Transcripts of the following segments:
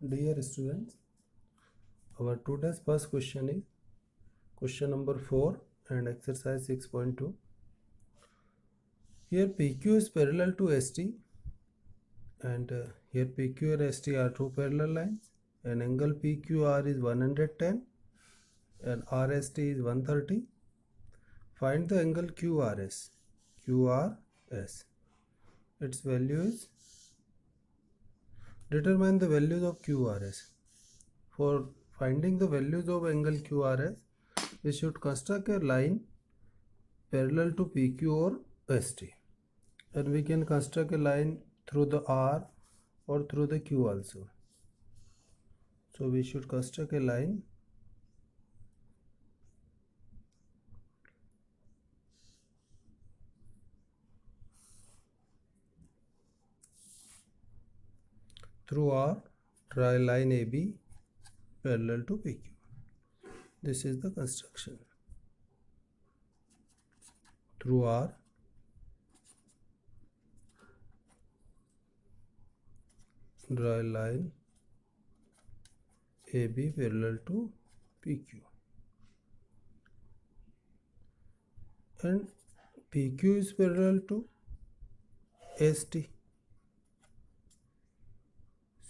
Dear students, our today's first question is question number 4 and exercise 6.2. Here PQ is parallel to ST and here PQ and ST are two parallel lines and angle PQR is 110 and RST is 130. Find the angle QRS. QRS. Its value is determine the values of QRS. For finding the values of angle QRS, we should construct a line parallel to PQ or ST, and we can construct a line through the R or through the Q also. So we should construct a line through R, draw a line AB parallel to PQ. This is the construction. Through R, draw a line AB parallel to PQ. And PQ is parallel to ST.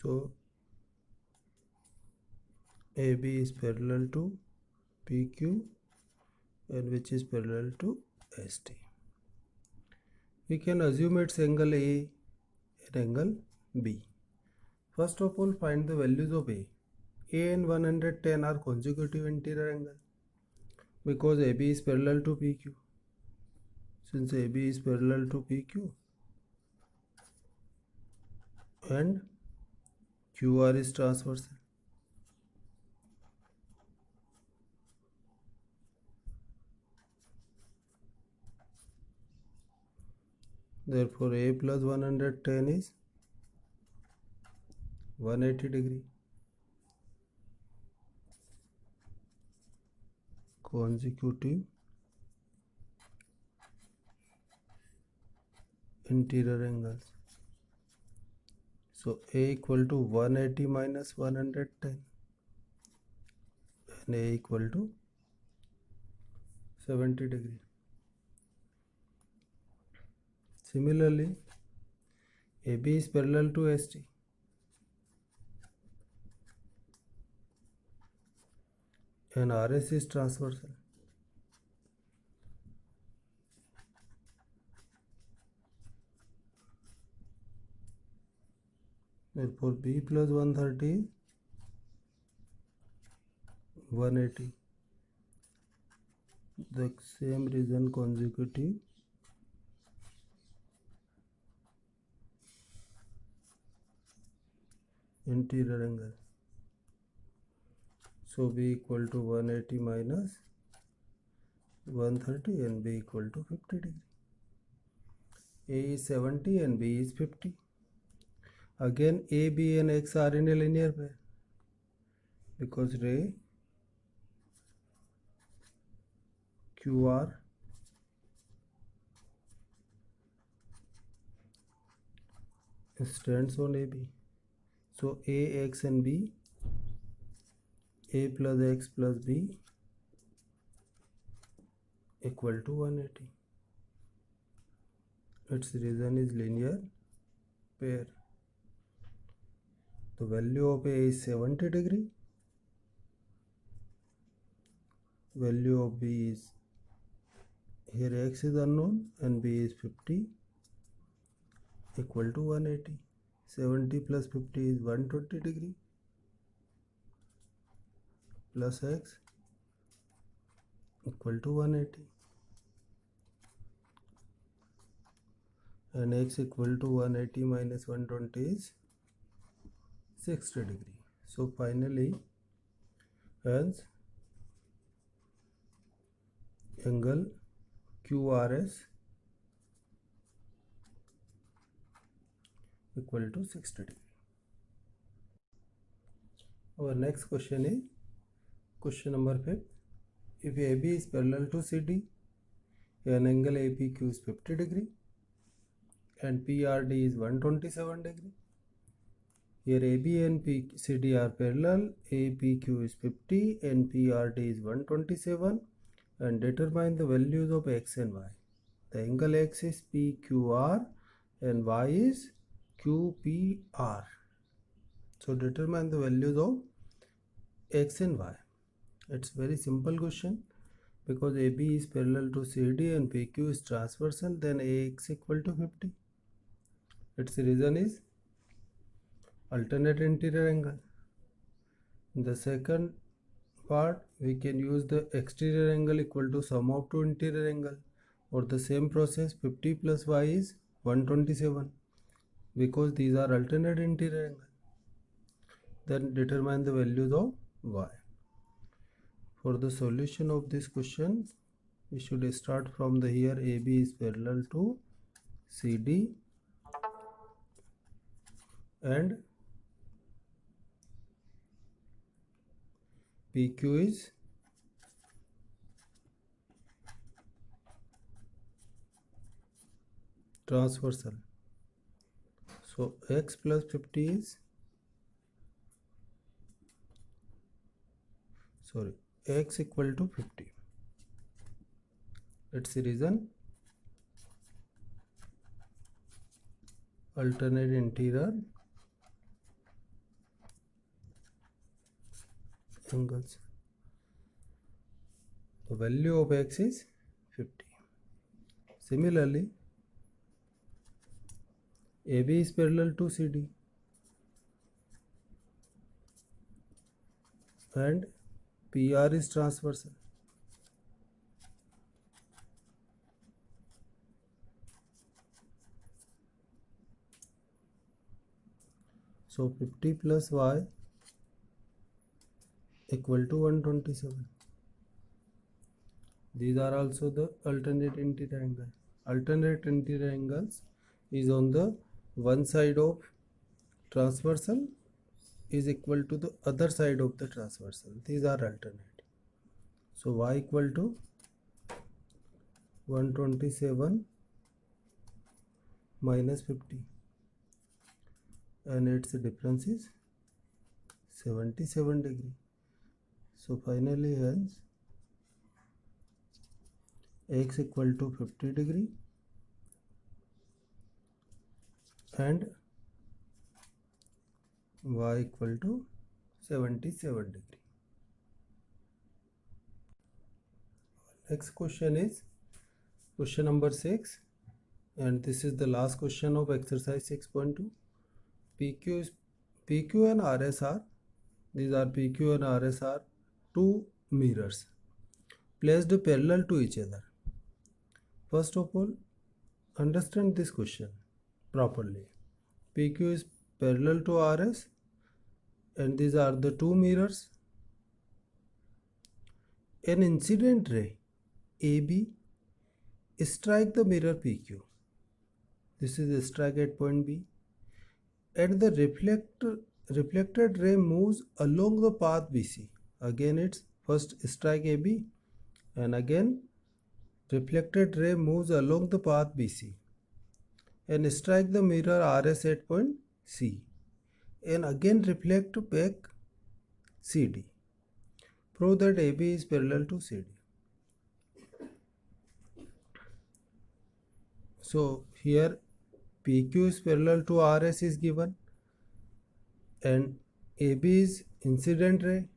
So AB is parallel to PQ and which is parallel to ST. We can assume its angle A and angle B. First of all, find the values of A. A and 110 are consecutive interior angle because AB is parallel to PQ. Since AB is parallel to PQ and QR is transversal. Therefore, A plus 110 is 180 degree. Consecutive interior angles. So A equal to 180 minus 110 and A equal to 70 degree. Similarly, AB is parallel to ST. And RS is transversal. Therefore, B plus 130 is 180. The same reason consecutive interior angle. So B equal to 180 minus 130 and B equal to 50 degree. A is 70 and B is 50. Again A, B and X are in a linear pair because ray QR stands on AB. So A, X and B, A plus X plus B equal to 180. Its reason is linear pair. The value of A is 70 degree. Value of B is, here X is unknown and B is 50 equal to 180. 70 plus 50 is 120 degree plus X equal to 180 and X equal to 180 minus 120 is 60 degree. So finally, hence angle QRS equal to 60 degree. Our next question is question number 5. If AB is parallel to CD, an angle APQ is 50 degree and PRD is 127 degree. Here AB and CD are parallel. APQ is 50 and PRD is 127, and determine the values of X and Y. The angle X is PQR and Y is QPR. So determine the values of X and Y. It's very simple question. Because AB is parallel to CD and PQ is transversal, then AX equal to 50. Its reason is alternate interior angle. In the second part, we can use the exterior angle equal to sum of two interior angle, or the same process 50 plus Y is 127, because these are alternate interior angle. Then determine the values of Y. For the solution of this question, we should start from the here AB is parallel to CD and PQ is transversal. So X plus 50 is, X equal to 50. Its reason alternate interior angles. The value of X is 50. Similarly, AB is parallel to CD and PR is transversal. So 50 plus Y equal to 127. These are also the alternate interior angle. Alternate interior angles is on the one side of transversal is equal to the other side of the transversal. These are alternate. So Y equal to 127 minus 50, and its difference is 77 degree. So finally hence X equal to 50 degree and Y equal to 77 degree. Next question is question number 6, and this is the last question of exercise 6.2. PQ and RS are, these are PQ and RS are two mirrors placed parallel to each other. First of all, understand this question properly. PQ is parallel to RS and these are the two mirrors. An incident ray AB strike the mirror PQ. This is a strike at point B, and the reflected ray moves along the path BC. Again it's first strike AB and again reflected ray moves along the path BC and strike the mirror RS at point C and again reflect back CD. Prove that AB is parallel to CD. So here PQ is parallel to RS is given and AB is incident ray,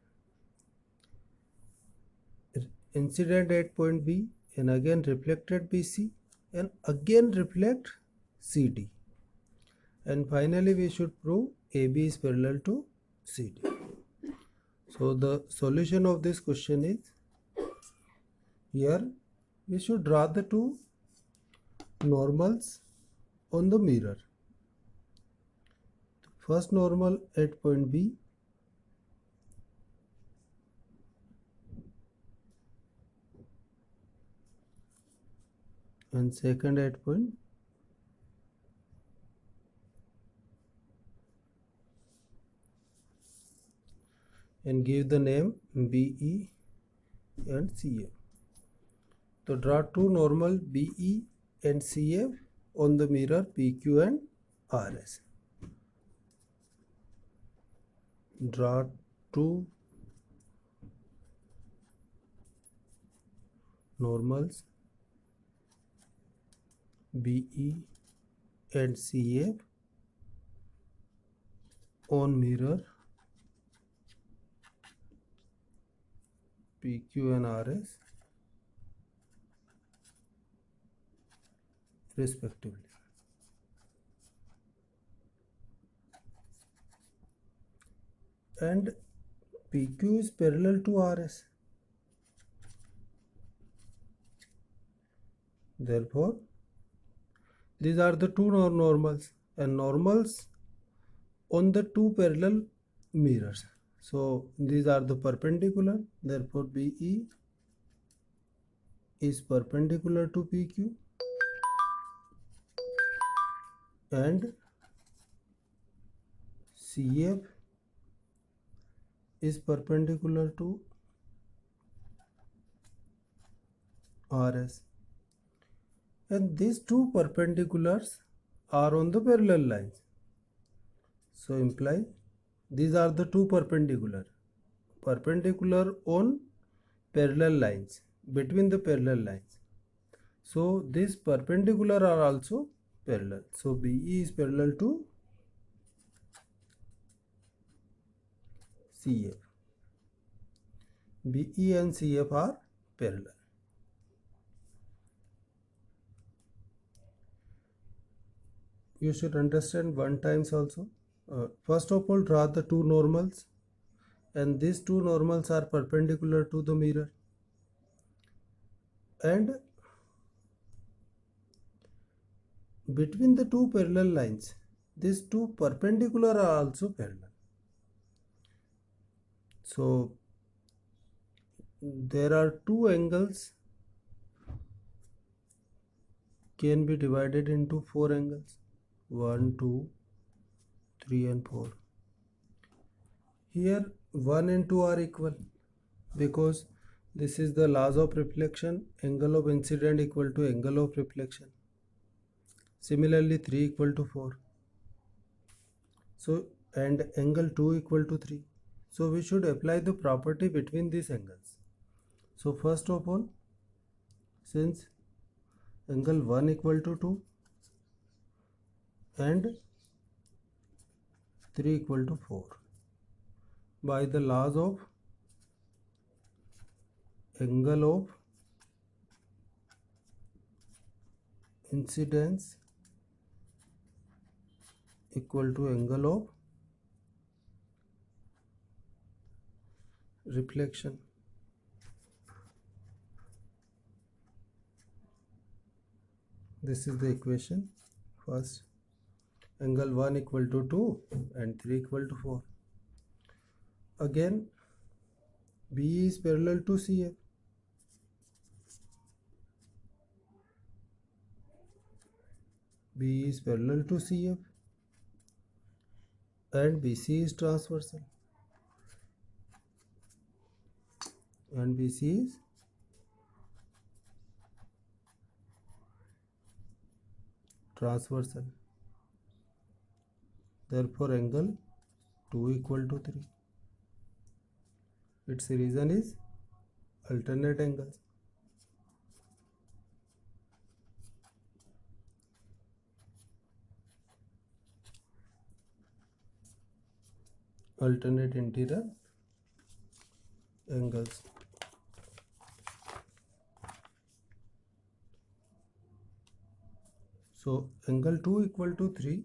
incident at point B and again reflected BC and again reflect CD, and finally we should prove AB is parallel to CD. So the solution of this question is, here we should draw the two normals on the mirror. First normal at point B and second at point and give the name BE and CF. So draw two normal BE and CF on the mirror PQ and RS. draw two normals BE and CF on mirror PQ and RS respectively. And PQ is parallel to RS. Therefore, these are the two normals and normals on the two parallel mirrors. So these are the perpendicular. Therefore, BE is perpendicular to PQ and CF is perpendicular to RS, and these two perpendiculars are on the parallel lines. So imply these are the two perpendicular on parallel lines, between the parallel lines. So these perpendicular are also parallel. So BE is parallel to CF. BE and CF are parallel. You should understand one times also. First of all, draw the two normals, and these two normals are perpendicular to the mirror, and between the two parallel lines, these two perpendicular are also parallel. So there are two angles can be divided into four angles, 1, 2, 3 and 4. Here 1 and 2 are equal because this is the laws of reflection. Angle of incident equal to angle of reflection. Similarly 3 equal to 4. So and angle 2 equal to 3. So we should apply the property between these angles. So first of all, since angle 1 equal to 2 and 3 equal to 4, by the laws of angle of incidence equal to angle of reflection, this is the equation. First, angle 1 equal to 2 and 3 equal to 4. Again, BE is parallel to CF. BE is parallel to CF and BC is transversal. And BC is transversal. Therefore, angle 2 equal to 3. Its reason is alternate angles. Alternate interior angles. So angle 2 equal to 3.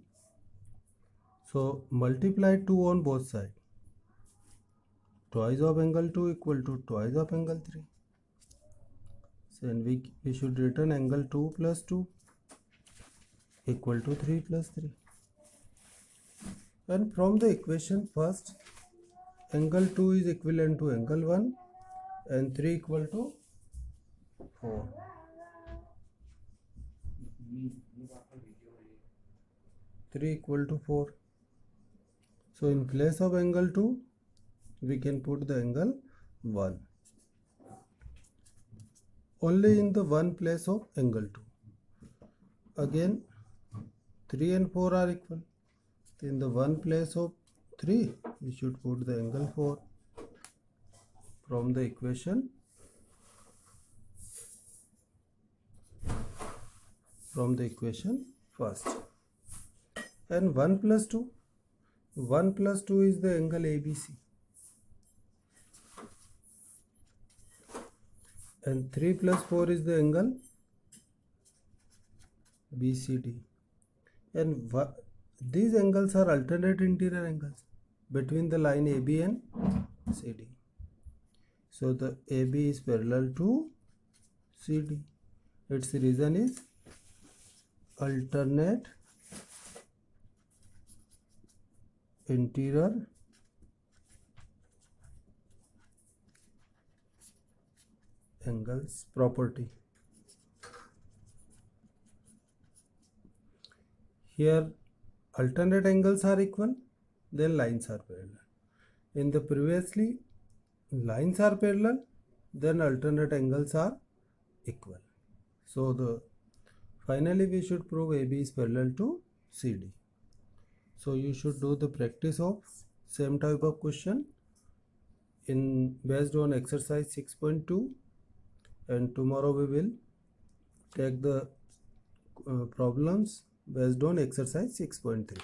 So multiply 2 on both sides. Twice of angle 2 equal to twice of angle 3. So and we should return angle 2 plus 2 equal to 3 plus 3. And from the equation first, angle 2 is equivalent to angle 1 and 3 equal to 4. 3 equal to 4. So in place of angle 2, we can put the angle 1. Only in the one place of angle 2. Again 3 and 4 are equal. In the one place of 3, we should put the angle 4 from the equation. First, and 1 plus 2 is the angle ABC, and 3 plus 4 is the angle BCD, and these angles are alternate interior angles between the line AB and CD. So the AB is parallel to CD. Its reason is alternate interior angles property. Here alternate angles are equal, then lines are parallel. In the previously, lines are parallel, then alternate angles are equal. So finally we should prove AB is parallel to CD. So you should do the practice of same type of question based on exercise 6.2, and tomorrow we will take the problems based on exercise 6.3.